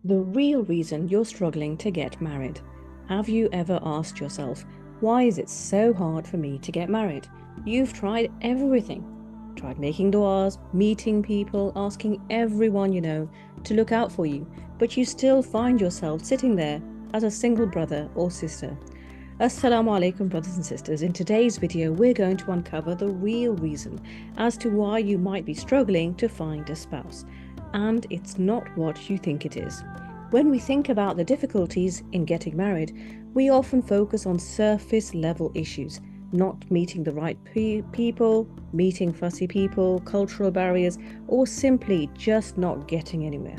The real reason you're struggling to get married. Have you ever asked yourself, why is it so hard for me to get married? You've tried everything. Tried making du'as, meeting people, asking everyone you know to look out for you, but you still find yourself sitting there as a single brother or sister. Assalamu alaikum, brothers and sisters. In today's video, we're going to uncover the real reason as to why you might be struggling to find a spouse. And it's not what you think it is. When we think about the difficulties in getting married, we often focus on surface level issues, not meeting the right people, meeting fussy people, cultural barriers, or simply just not getting anywhere.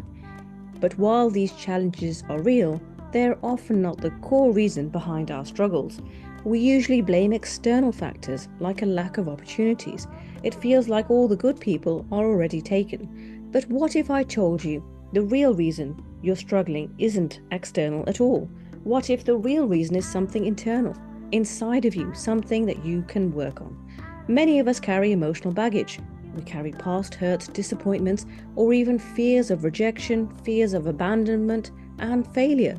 But while these challenges are real, they're often not the core reason behind our struggles. We usually blame external factors like a lack of opportunities. It feels like all the good people are already taken. But what if I told you the real reason you're struggling isn't external at all? What if the real reason is something internal, inside of you, something that you can work on? Many of us carry emotional baggage. We carry past hurts, disappointments, or even fears of rejection, fears of abandonment, and failure.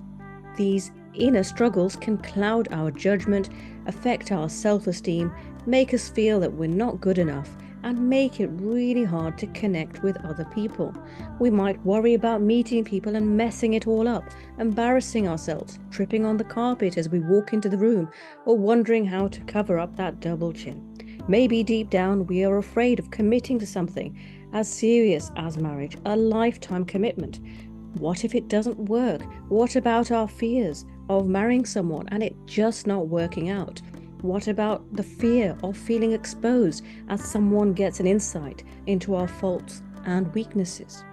These inner struggles can cloud our judgment, affect our self-esteem, make us feel that we're not good enough, and make it really hard to connect with other people. We might worry about meeting people and messing it all up, embarrassing ourselves, tripping on the carpet as we walk into the room, or wondering how to cover up that double chin. Maybe deep down we are afraid of committing to something as serious as marriage, a lifetime commitment. What if it doesn't work? What about our fears of marrying someone and it just not working out? What about the fear of feeling exposed as someone gets an insight into our faults and weaknesses?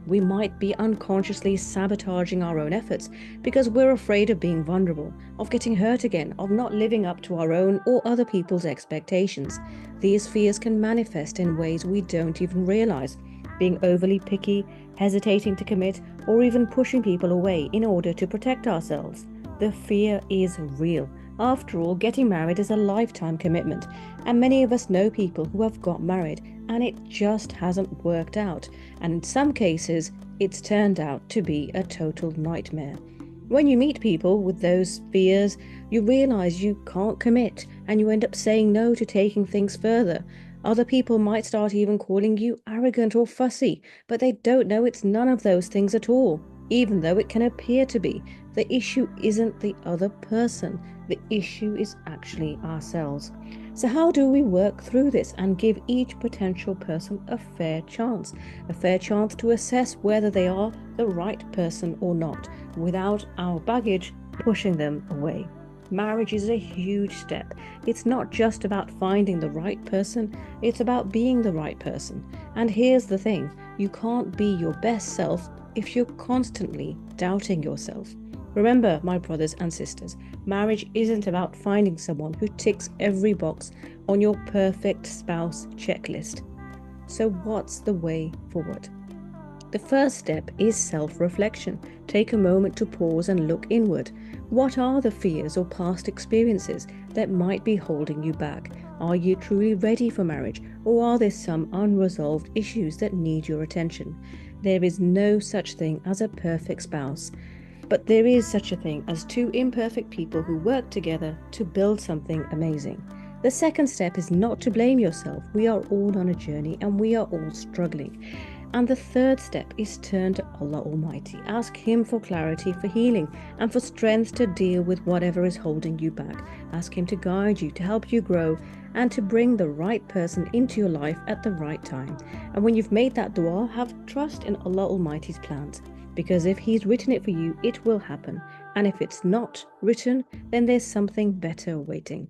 We might be unconsciously sabotaging our own efforts because we're afraid of being vulnerable, of getting hurt again, of not living up to our own or other people's expectations. These fears can manifest in ways we don't even realize. Being overly picky, hesitating to commit, or even pushing people away in order to protect ourselves. The fear is real. After all, getting married is a lifetime commitment, and many of us know people who have got married and it just hasn't worked out, and in some cases, it's turned out to be a total nightmare. When you meet people with those fears, you realize you can't commit, and you end up saying no to taking things further. Other people might start even calling you arrogant or fussy, but they don't know it's none of those things at all, even though it can appear to be. The issue isn't the other person, the issue is actually ourselves. So how do we work through this and give each potential person a fair chance? A fair chance to assess whether they are the right person or not, without our baggage pushing them away. Marriage is a huge step. It's not just about finding the right person, it's about being the right person. And here's the thing, you can't be your best self if you're constantly doubting yourself. Remember, my brothers and sisters, marriage isn't about finding someone who ticks every box on your perfect spouse checklist. So what's the way forward? The first step is self-reflection. Take a moment to pause and look inward. What are the fears or past experiences that might be holding you back? Are you truly ready for marriage, or are there some unresolved issues that need your attention? There is no such thing as a perfect spouse, but there is such a thing as two imperfect people who work together to build something amazing. The second step is not to blame yourself. We are all on a journey and we are all struggling. And the third step is turn to Allah Almighty. Ask Him for clarity, for healing, and for strength to deal with whatever is holding you back. Ask Him to guide you, to help you grow, and to bring the right person into your life at the right time. And when you've made that dua, have trust in Allah Almighty's plans. Because if He's written it for you, it will happen. And if it's not written, then there's something better waiting.